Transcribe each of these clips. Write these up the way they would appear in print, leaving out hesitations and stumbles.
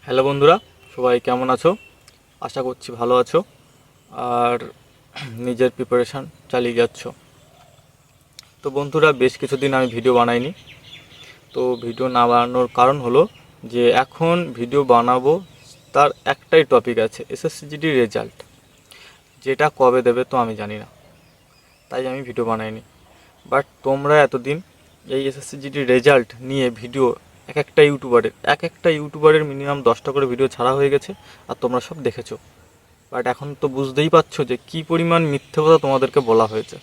Hello বন্ধুরা, সবাই কেমন আছো? আশা করছি ভালো আছো আর নিজের প্রিপারেশান চালিয়ে যাচ্ছ। তো বন্ধুরা, বেশ কিছুদিন আমি ভিডিও বানাইনি। তো ভিডিও না বানানোর কারণ হলো যে এখন ভিডিও বানাবো, তার একটাই টপিক আছে, এসএসসিজিডি রেজাল্ট। যেটা কবে দেবে তো আমি জানি না, তাই আমি ভিডিও বানাইনি। বাট তোমরা এতদিন এই এসএসসিজিডি রেজাল্ট নিয়ে ভিডিও এক একটা ইউটিউবারের মিনিমাম 10টা করে ভিডিও ছাড়া হয়ে গেছে, আর তোমরা সব দেখেছো। বাট এখন তো বুঝতেই পারছো যে কী পরিমাণ মিথ্যে কথা তোমাদেরকে বলা হয়েছে।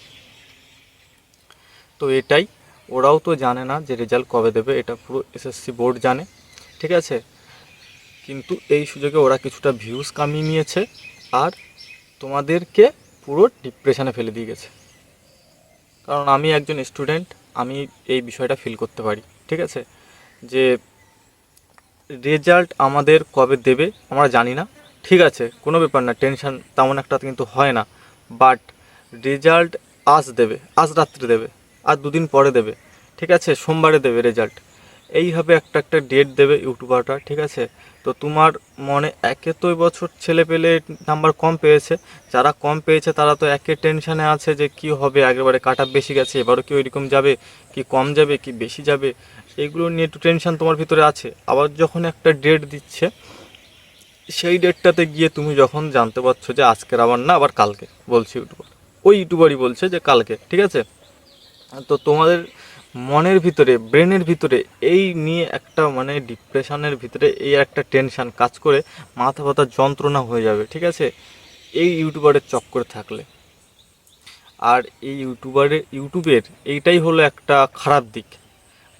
তো এটাই, ওরাও তো জানে না যে রেজাল্ট কবে দেবে, এটা পুরো এসএসসি বোর্ড জানে, ঠিক আছে। কিন্তু এই সুযোগে ওরা কিছুটা ভিউজ কামিয়ে নিয়েছে আর তোমাদেরকে পুরো ডিপ্রেশনে ফেলে দিয়ে গেছে। কারণ আমি একজন স্টুডেন্ট, আমি এই বিষয়টা ফিল করতে পারি, ঠিক আছে। যে রেজাল্ট আমাদের কবে দেবে আমরা জানি না, ঠিক আছে, কোনো ব্যাপার না, টেনশন তেমন একটা কিন্তু হয় না। বাট রেজাল্ট আজ দেবে, আজ রাত্রে দেবে, আর দুদিন পরে দেবে, ঠিক আছে, সোমবারে দেবে রেজাল্ট। এইভাবে একটা একটা ডেট দেবে ইউটিউবারটা, ঠিক আছে। তো তোমার মনে একে তো এবছর ছেলে পেলে নাম্বার কম পেয়েছে, যারা কম পেয়েছে তারা তো একে টেনশানে আছে যে কি হবে, আগেরবারে কাট অফ বেশি গেছে, এবারও কি ওইরকম যাবে, কি কম যাবে কি বেশি যাবে, এইগুলো নিয়ে একটু টেনশান তোমার ভিতরে আছে। আবার যখন একটা ডেট দিচ্ছে, সেই ডেটটাতে গিয়ে তুমি যখন জানতে পারছো যে আজকের আবার না, আবার কালকে বলছে ইউটিউবার, ওই ইউটিউবারই বলছে যে কালকে, ঠিক আছে। তো তোমাদের মনের ভিতরে, ব্রেনের ভিতরে এই নিয়ে একটা মানে ডিপ্রেশনের ভিতরে এই একটা টেনশান কাজ করে মাথা ব্যথা যন্ত্রণা হয়ে যাবে, ঠিক আছে, এই ইউটিউবারের চক্করে থাকলে। আর এই ইউটিউবের এইটাই হলো একটা খারাপ দিক।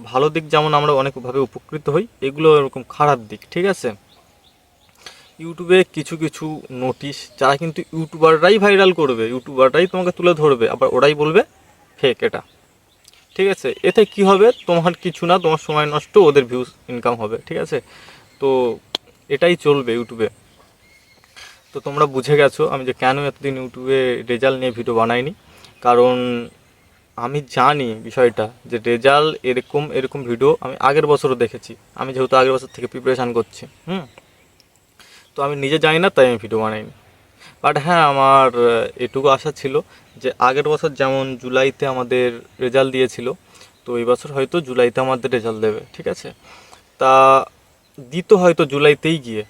ভালো দিক যেমন আমরা অনেকভাবে উপকৃত হই, এগুলো এরকম খারাপ দিক, ঠিক আছে। ইউটিউবে কিছু কিছু নোটিশ যারা কিন্তু ইউটিউবাররাই ভাইরাল করবে, ইউটিউবাররাই তোমাকে তুলে ধরবে, আবার ওরাই বলবে ফেক এটা, ঠিক আছে। এতে কি হবে, তোমার কিছু না, তোমার সময় নষ্ট, ওদের ভিউজ ইনকাম হবে, ঠিক আছে। তো এটাই চলবে ইউটিউবে। তো তোমরা বুঝে গেছো আমি যে কেন এতদিন ইউটিউবে রেজাল্ট নিয়ে ভিডিও বানাইনি। কারণ আমি জানি বিষয়টা, যে রেজাল্ট এরকম এরকম ভিডিও আমি আগের বছরও দেখেছি, আমি যেহেতু আগের বছর থেকে প্রিপারেশান করছি। তো আমি নিজে জানি না, তাই আমি ভিডিও বানাইনি। বাট হ্যাঁ, আমার এটুকু আশা ছিল যে আগের বছর যেমন জুলাইতে আমাদের রেজাল্ট দিয়েছিল, তো এই বছর হয়তো জুলাইতে আমাদের রেজাল্ট দেবে, ঠিক আছে। তা দিত হয়তো জুলাইতেই গিয়ে,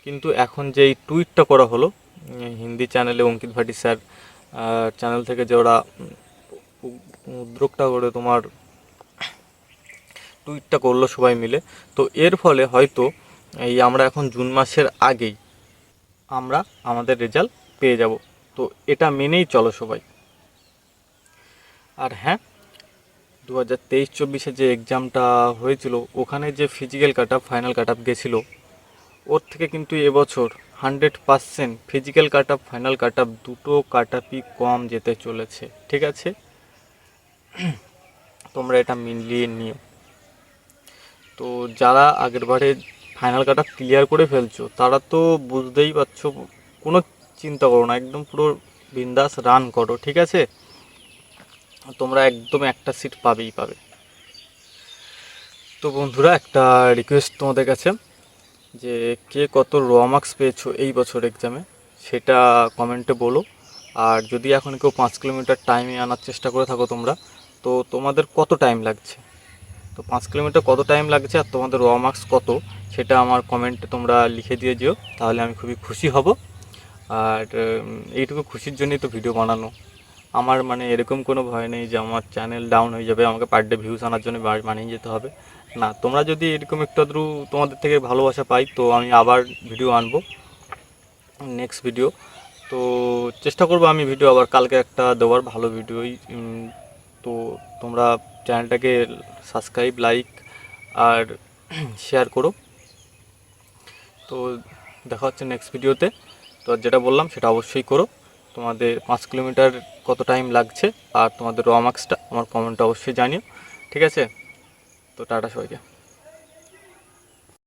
কিন্তু এখন যে এই টুইটটা করা হলো হিন্দি চ্যানেলে, অঙ্কিত ভাটি স্যার চ্যানেল থেকে, যে ওরা উদ্যোগটা করে তোমার টুইটটা করলো সবাই মিলে, তো এর ফলে হয়তো এই আমরা এখন জুন মাসের আগেই আমরা আমাদের রেজাল্ট পেয়ে যাব। তো এটা মেনেই চলো সবাই। আর হ্যাঁ, 2023-24 যে এক্সামটা হয়েছিল, ওখানে যে ফিজিক্যাল কাট আপ ফাইনাল কাট আপ গেছিলো, ওর থেকে কিন্তু এবছর 100% ফিজিক্যাল কাট আপ ফাইনাল কাট আপ দুটো কাট আপই কম যেতে চলেছে, ঠিক আছে। তোমরা এটা মিলিয়ে নিও। তো যারা আগেরবারে ফাইনাল কাট আপ ক্লিয়ার করে ফেলছো, তারা তো বুঝতেই পারছো, কোনো চিন্তা করো না, একদম পুরো বিন্দাস রান করো, ঠিক আছে। তোমরা একদম একটা সিট পাবেই পাবে। তো বন্ধুরা, একটা রিকোয়েস্ট তোমাদের কাছে, যে কে কত র মার্কস পেয়েছো এই বছর এক্সামে, সেটা কমেন্টে বলো। আর যদি এখন কেউ 5 কিলোমিটার টাইমে আনার চেষ্টা করে থাকো তোমরা, তো তোমাদের কত টাইম লাগছে, তো 5 কিলোমিটার কত টাইম লাগছে আর তোমাদের র মার্কস কত, সেটা আমার কমেন্টে তোমরা লিখে দিয়ে যেও, তাহলে আমি খুবই খুশি হব। আর এইটুকু খুশির জন্যই তো ভিডিও বানানো। আমার মানে এরকম কোনো ভয় নেই যে আমার চ্যানেল ডাউন হয়ে যাবে, আমাকে পার ডে ভিউজ আনার জন্য বানিয়ে যেতে হবে না। তোমরা যদি এরকম একটু আধটু তোমাদের থেকে ভালোবাসা পাই, তো আমি আবার ভিডিও আনবো, নেক্সট ভিডিও। তো চেষ্টা করবো আমি ভিডিও আবার কালকে একটা দেওয়ার, ভালো ভিডিওই। তো তোমরা চ্যানেলটাকে সাবস্ক্রাইব, লাইক আর শেয়ার করো। তো দেখা হচ্ছে নেক্সট ভিডিওতে। তো যেটা বললাম সেটা অবশ্যই করো। তোমাদের 5 কিলোমিটার কত টাইম লাগছে আর তোমাদের র মার্কসটা আমার কমেন্টে অবশ্যই জানিও, ঠিক আছে। তো টাটা সবাইকে।